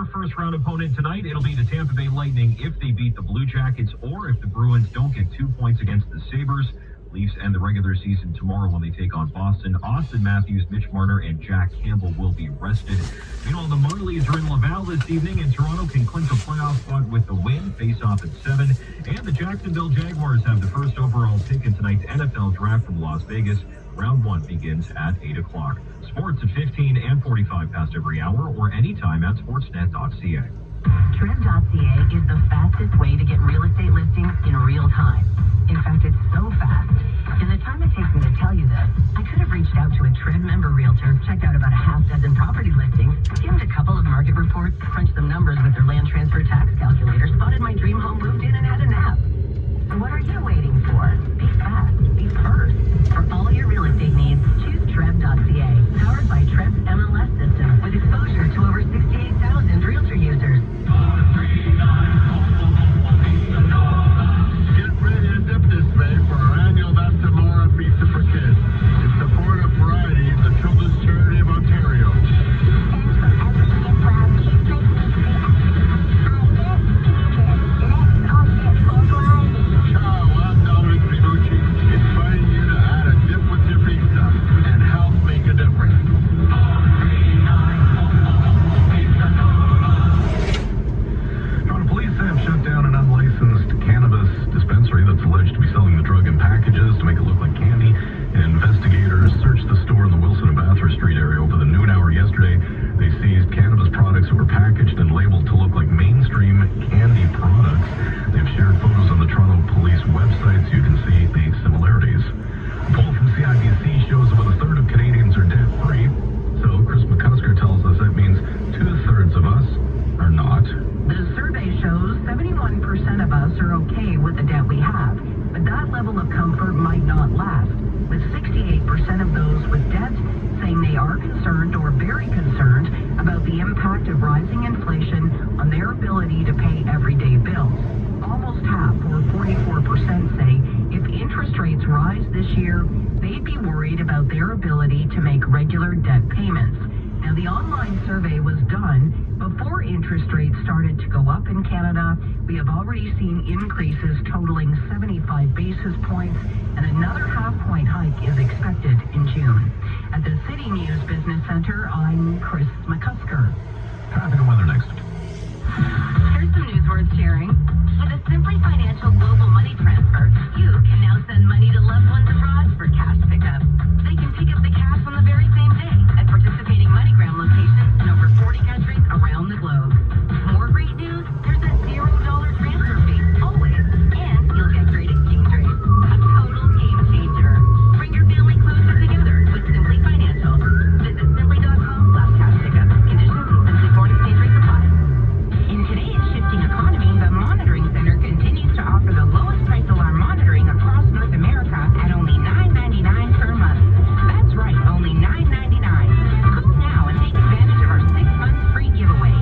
their first round opponent tonight. It'll be the Tampa Bay Lightning if they beat the Blue Jackets, or if the Bruins don't get 2 points against the Sabres. Leafs end the regular season tomorrow when they take on Boston. Austin Matthews, Mitch Marner, and Jack Campbell will be rested. Meanwhile, the Marlies are in Laval this evening, and Toronto can clinch a playoff spot with the win. Face-off at 7. And the Jacksonville Jaguars have the first overall pick in tonight's NFL draft from Las Vegas. Round 1 begins at 8 o'clock. Sports at 15 and 45 past every hour, or anytime at sportsnet.ca. Trev.ca is the fastest way to get real estate listings in real time. In fact, it's so fast. In the time it takes me to tell you this, I could have reached out to a Trev member realtor, checked out about a half dozen property listings, skimmed a couple of market reports, crunched some numbers with their land transfer tax calculator, spotted my dream home, moved in, and had a nap. So what are you waiting for? Be fast. Be first. For all your real estate needs, choose Trev.ca, powered by Trev's MLS system, with exposure to over 68,000 realtor users. Get ready to dip this May for our annual Vastamora Pizza for Kids. In support of Variety, the children's charity of Ontario. Ciao, I'm Dominic Pinucci, inviting you to add a dip with your pizza and help make a difference. Police have shut down an unlicensed cannabis dispensary that's alleged to be selling the drug in packages to make it look like candy. And investigators searched the store in the Wilson and Bathurst Street area over the noon hour yesterday. They seized cannabis products that were packaged and labeled to look like mainstream candy products. They've shared photos on the Toronto Police website so you can see the similarities. A poll from CIBC shows about a third of Canadians are debt-free. So Chris McCusker tells us that means 2/3 of us are not. The survey shows 71% of us are okay with the debt we have, but that level of comfort might not last, with 68% of those with debt saying they are concerned or very concerned about the impact of rising inflation on their ability to pay everyday bills. Almost half, or 44%, say if interest rates rise this year, they'd be worried about their ability to make regular debt payments. Now, the online survey was done before interest rates started to go up in Canada. We have already seen increases totaling 75 basis points, and another half-point hike is expected in June. At the City News Business Center, I'm Chris McCusker. Traffic and weather next. Here's some news worth sharing. With a Simply Financial Global Money Transfer, you can now send money to loved ones abroad for cash pickup. They can pick up the cash on the very same day at participating MoneyGram locations in over 40 countries around the globe. More great news, there's a $0 transfer fee, always, and you'll get great exchange rates. A total game changer. Bring your family closer together with Simply Financial. Visit simply.com/cash pickup. Conditions and Simply foreign exchange rates apply. In today's shifting economy, the Monitoring Center continues to offer the lowest price alarm monitoring across North America at only $9.99 per month. That's right, only $9.99. Call now and take advantage of our 6-month free giveaway.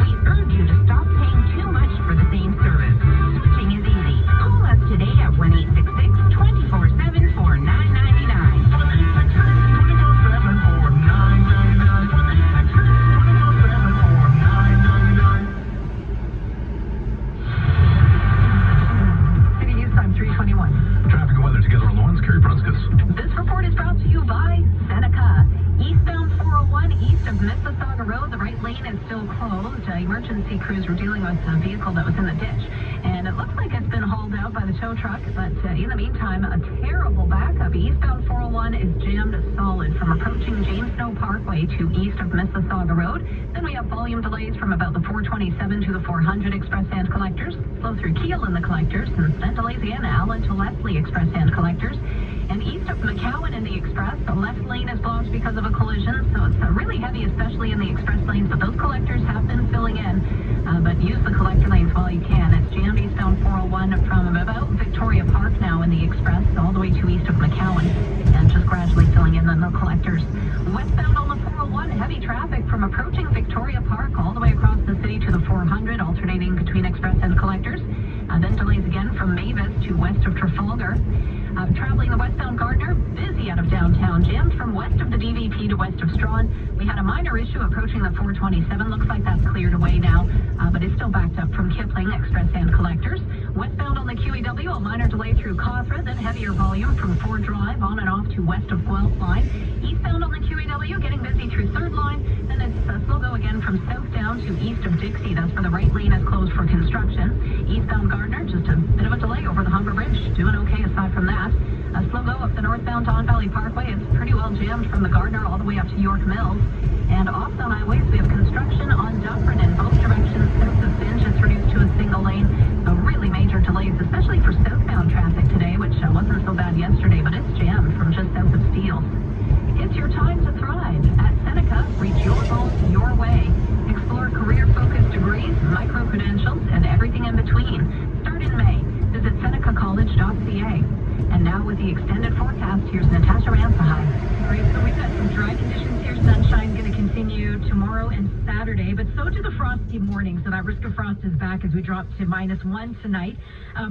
We urge you to stop paying too much for the same service. Switching is easy. Call us today at 1-866-247-4999. 1-866-247-4999. City News Time 3:21. Traffic and weather together on the ones, Carrie Prunskis. This report is brought to you by Seneca. Eastbound 401 east of Mississauga Road, the right lane is still closed. Emergency crews were dealing with a vehicle that was in the ditch, and it looks like it's been hauled out by the tow truck, but in the meantime, a terrible backup. Eastbound 401 is jammed solid from approaching James Snow Parkway to east of Mississauga Road. Then we have volume delays from about the 427 to the 400 Express and Collectors, flow through Keel in the Collectors, and then delays again Allen to Leslie Express and Collectors. And east of McCowan in the Express, the left lane is blocked because of a collision, so it's really heavy, especially in the Express lanes, but those collectors have been filling in. But use the collector lanes while you can. It's jammed eastbound 401 from about Victoria Park now in the Express, all the way to east of McCowan, and just gradually filling in the collectors. Westbound on the 401, heavy traffic from approaching Victoria Park all the way across the city to the 400, alternating between Express and Collectors. Then delays again from Mavis to west of Trafalgar. Traveling the westbound Gardner, busy out of downtown. Jammed from west of the DVP to west of Strawn. We had a minor issue approaching the 427. Looks like that's cleared away now. still backed up from Kipling Express and Collectors. Westbound on the QEW, a minor delay through Cawthra, then heavier volume from Ford Drive on and off to west of Guelph Line. Eastbound on the QEW, getting busy through 3rd Line. Then it's a slow go again from southbound to east of Dixie. That's where the right lane is closed for construction. Eastbound Gardner, just a bit of a delay over the Humber Bridge. Doing okay aside from that. A slow go up the northbound Don Valley Parkway. It's pretty well jammed from the Gardner all the way up to York Mills. And off the highways, we have construction on Dufferin in both directions. South of Finch, it's reduced to a single lane. So really major delays, especially for southbound traffic today, which wasn't so bad yesterday, but it's jammed from just south of Steeles. It's your time to thrive. At Seneca, reach your goals your way. Explore career-focused degrees, micro-credentials, and everything in between. Start in May. Visit senecacollege.ca. And now with the extended forecast, here's Natasha Ransahai. Great, so we've got some dry conditions here. Sunshine going to continue tomorrow and Saturday, but so do the frosty mornings. So that risk of frost is back as we drop to -1 tonight.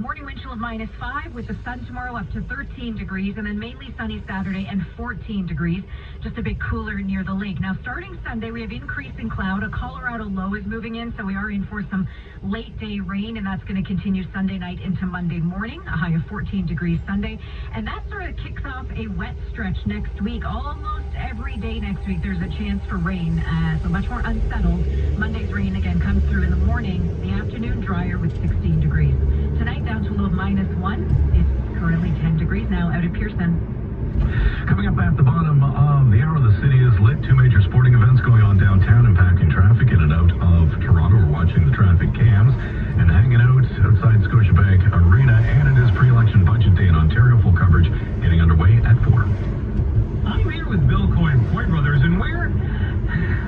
Morning wind chill of -5 with the sun tomorrow up to 13 degrees, and then mainly sunny Saturday and 14 degrees. Just a bit cooler near the lake. Now starting Sunday, we have increasing cloud. A Colorado low is moving in, so we are in for some late day rain, and that's going to continue Sunday night into Monday morning. A high of 14 degrees Sunday. And that sort of kicks off a wet stretch next week. Almost every day next week there's a chance for rain, so much more unsettled. Monday's rain again comes through in the morning. The afternoon drier with 16 degrees. Tonight down to a low of -1. It's currently 10 degrees now out at Pearson. Coming up at the bottom of the hour, the city is lit. 2 major sporting events going on downtown, impacting traffic in and out of Toronto. We're watching the traffic cams and hanging out outside Scotiabank Arena. And it is pre-election budget day in Ontario. Full coverage getting underway at 4. I'm here with Bill Coy and Coy Brothers, and we're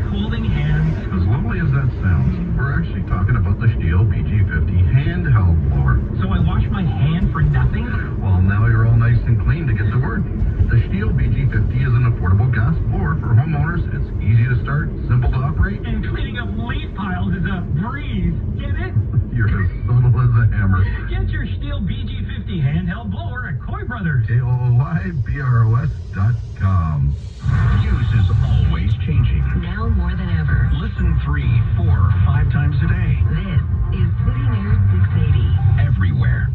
holding hands. As lovely as that sounds, we're actually talking about the Stihl BG50 handheld blower. So I wash my hand for nothing? Well, now you're all nice and clean to get to work. The Stihl BG50 is an affordable gas blower for homeowners. It's easy to start, simple to operate. And cleaning up leaf piles is a breeze. Get it? You're as subtle as a hammer. Get your Stihl BG50 handheld blower at Coy Brothers. KOYBROS.com. News is always changing. Now more than ever. Listen 3, 4, 5 times a day. This is City News 680. Everywhere.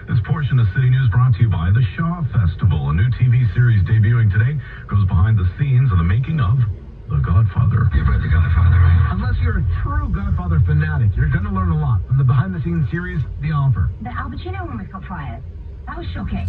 This portion of City News brought to you by the Shaw Festival. A new TV series debuting today goes behind the scenes of the making of The Godfather. You've read The Godfather, right? Unless you're a true Godfather fanatic, you're going to learn a lot from the behind-the-scenes series, The Offer. The Al Pacino room got fired. That was shocking.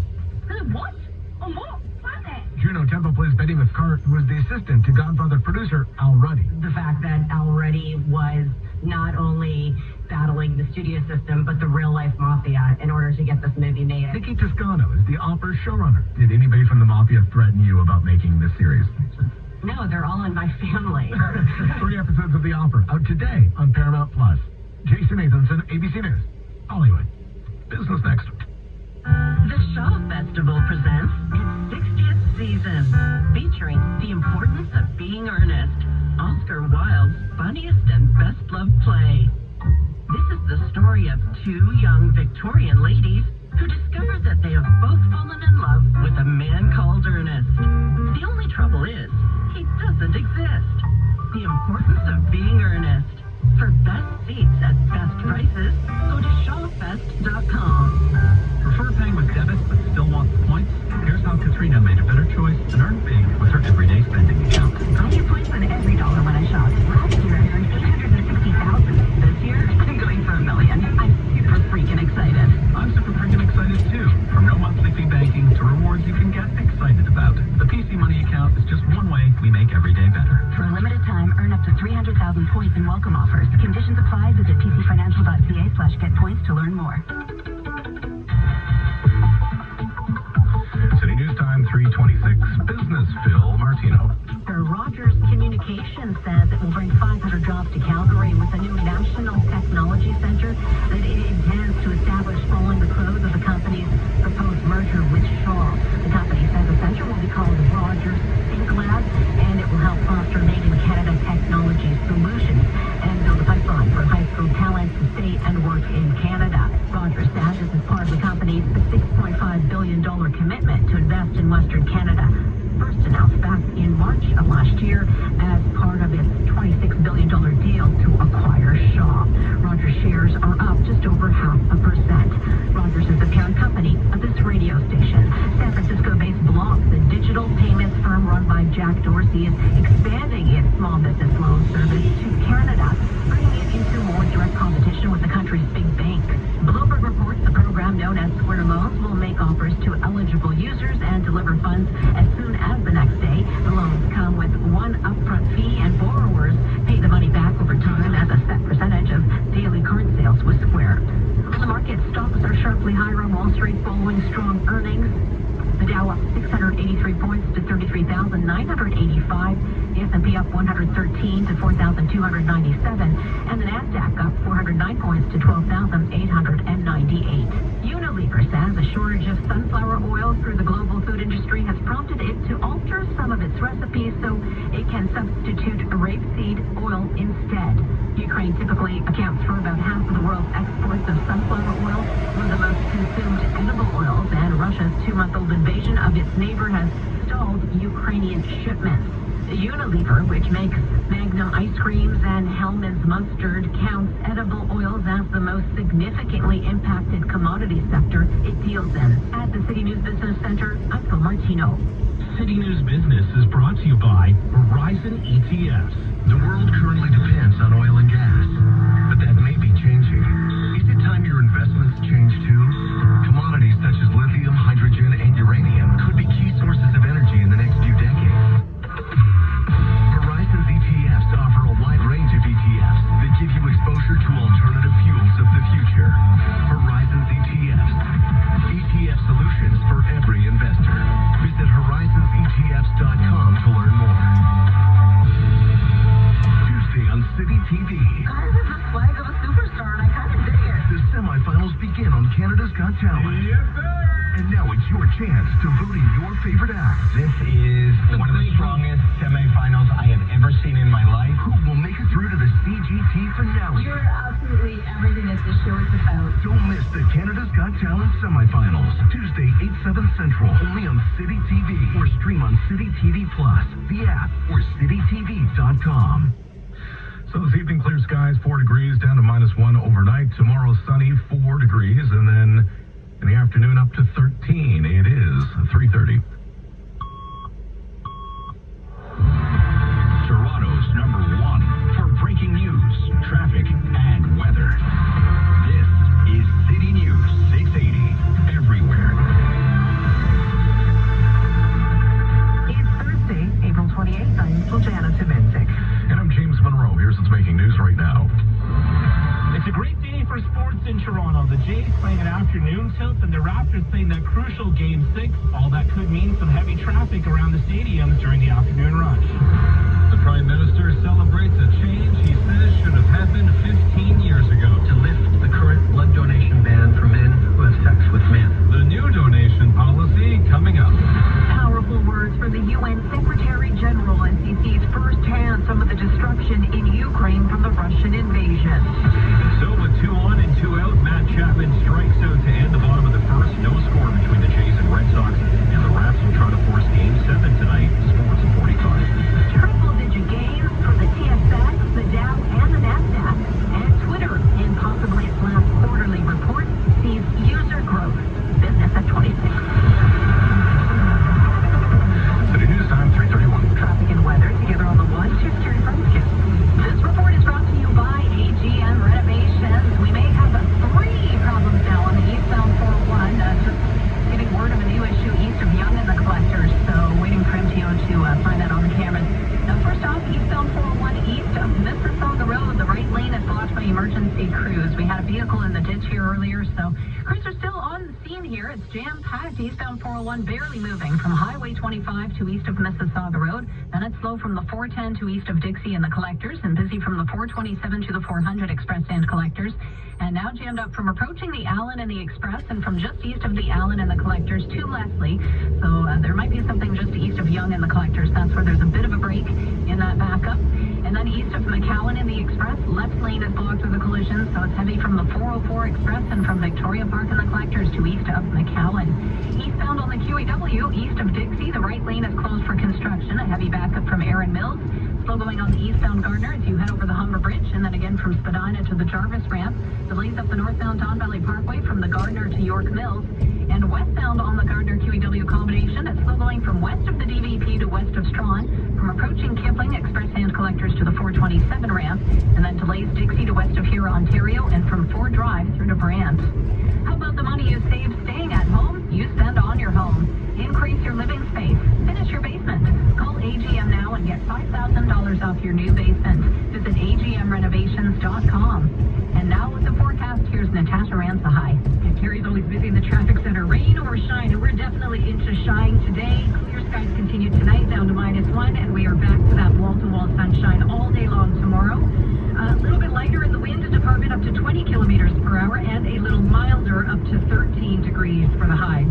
What? On what planet? Juno Temple plays Betty McCart, who is the assistant to Godfather producer Al Ruddy. The fact that Al Ruddy was not only battling the studio system, but the real-life mafia in order to get this movie made. Vicky Toscano is The Offer's showrunner. Did anybody from the mafia threaten you about making this series? No, they're all in my family. 3 episodes of The Offer, out today on Paramount+. Jason Nathanson, ABC News, Hollywood. Business next. The Shaw Festival presents its 60th season, featuring The Importance of Being Earnest, Oscar Wilde's funniest and best-loved play. This is the story of 2 young Victorian ladies who discover that they have both fallen in love with a man called Ernest. The only trouble is, he doesn't exist. The Importance of Being Earnest. For best seats at best prices, go to shawfest.com. Prefer paying with debit but still want the points? Here's how Katrina made a better choice and earned big with her everyday spending account. I get points on every dollar when I shop. Last year I earned $860,000. This year I'm going for $1 million. I'm super freaking excited. I'm super freaking excited too. From no monthly fee banking to rewards you can get excited about. The PC Money account is just one way we make every day better. For a limited time, earn up to 300,000 points in welcome offers. Conditions apply. Visit pcfinancial.ca/getpoints to learn more. City News Time 3:26. Business Phil Martino. Rogers Communications says it will bring 500 jobs to Calgary with a new National Technology Center that it intends to establish following the close of the company's proposed merger with Shaw. The company says the center will be called Rogers Think Lab, and it will help foster made-in-Canada technology solutions and build a pipeline for high school talent to stay and work in Canada. Rogers says this is part of the company's $6.5 billion commitment to invest in Western Canada. First announced back in March of last year as part of its $26 billion deal to acquire Shaw. Rogers Jack Dorsey is expanding its small business loan service to Canada, bringing it into more direct competition with the country's big banks. Bloomberg reports the program known as Square Loans will make offers to eligible users and deliver funds as soon as the next day. The loans come with one upfront fee, and borrowers pay the money back over time as a set percentage of daily card sales with Square. On the market, stocks are sharply higher on Wall Street following strong earnings. The Dow up 683 points to 33,985. The S&P up 113 to 4,297. And the Nasdaq up 409 points to 12,898. Unilever says a shortage of sunflower oil through the global food industry has prompted it to alter some of its recipes so it can substitute rapeseed oil instead. Ukraine typically accounts for about half of the world's exports of sunflower oil, one of the most consumed edible oils, and Russia's 2-month-old invasion of its neighbor has stalled Ukrainian shipments. Unilever, which makes Magnum ice creams and Hellmann's mustard, counts edible oils as the most significantly impacted commodity sector it deals in. At the City News Business Center, I'm Phil Martino. City News Business is brought to you by Horizon ETFs. The world currently depends on oil and gas, but that may be changing. Is it time your investments change too? Commodities such as lithium, hydrogen, and uranium could be key sources of energy in the next few decades. Horizon's ETFs offer a wide range of ETFs that give you exposure to alternative fuels of the future. Horizon's ETFs. ETF solutions for every investor. Visit horizonsetfs.com to learn more. Tuesday on City TV. Guys, it's the flag of a superstar, and I kind of dig it. The semifinals begin on Canada's Got Talent. Yes, sir. And now it's your chance to vote in your favorite act. This is one of the strongest semifinals I have ever seen in my life. Who will make it through to the CGT finale? You're absolutely everything that this show is about. Don't miss the Canada's Got Talent semifinals. Tuesday, 8/7 Central, only on City TV. Or stream on City TV Plus, the app, or citytv.com. So this evening, clear skies, 4 degrees, down to -1 overnight. Tomorrow, sunny, 4 degrees, and then in the afternoon, up to 13. It is 3:30. Toronto's #1 for breaking news, traffic, and weather. This is City News 680, everywhere. It's Thursday, April 28th. I'm Juliana Tumentic. And I'm James Monroe. Here's what's making news right now. It's a great day for sports in Toronto. The Jays playing an afternoon tilt, and the Raptors playing that crucial Game 6. All that could mean some heavy traffic around the stadium during the afternoon rush. The Prime Minister celebrates a change he says should have happened 15 years ago. To lift the current blood donation ban for men who have sex with men. The new donation policy coming up. Powerful words from the UN Secretary General as he sees firsthand some of the destruction in Ukraine from the Russian invasion. So with 2 on and 2 out, Matt Chapman strikes out to end the bottom of the first. No score between the Jays and Red Sox, and the Raps will try to force Game 7 tonight. Sports at 45. Triple-digit gains for the TSX, the Dow, and the Nasdaq. And Twitter, in possibly its last quarterly report, sees user growth. Business at 26. City News Time, 3:31. Traffic and weather together on the one. Here's Terry Francis. This report is brought to you by AGM Renovations. We may have 3 problems now on the eastbound 401. Just getting word of a new issue east of Yonge and the Collectors. So waiting for MTO to find that on the cameras. Now first off, eastbound 401 east of Mississauga Road. The right lane is blocked by emergency crews. We had a vehicle in the ditch here earlier, so crews are still on the scene here. It's jam-packed. Eastbound 401 barely moving from Highway 25 to east of Mississauga Road. Then it's slow from the 410 to east of Dixie and the Collectors, and busy from the 427 to the 400 Express and Collectors. And now jammed up from approaching the Allen and the Express, and from just east of the Allen and the Collectors to Leslie. So there might be something just east of Yonge and the Collectors. That's where there's a bit of a break in that backup. And then east of McCowan in the Express, left lane is blocked with a collision, so it's heavy from the 404 Express and from Victoria Park in the Collectors to east of McCowan. Eastbound on the QEW, east of Dixie, the right lane is closed for construction. A heavy backup from Erin Mills. Slow going on the eastbound Gardner as you head over the Humber Bridge, and then again from Spadina to the Jarvis ramp. Delays up the northbound Don Valley Parkway from the Gardner to York Mills. And westbound on the Gardner QEW combination, it's still going from west of the DVP to west of Strawn, from approaching Kipling Express hand collectors to the 427 ramp, and then delays Dixie to west of here, Ontario, and from Ford Drive through to Brant. How about the money you save staying at home? You spend on your home. Increase your living space. Finish your basement. Call AGM now and get $5,000 off your new basement. Visit agmrenovations.com. And now with the forecast, here's Natasha Ransa. Hi. Carrie's always busy in the traffic center. Rain or shine, and we're definitely into shine today. Clear skies continue tonight down to -1, and we are back to that wall-to-wall sunshine all day long tomorrow. A little bit lighter in the wind department, up to 20 kilometers per hour, and a little milder, up to 13 degrees for the high.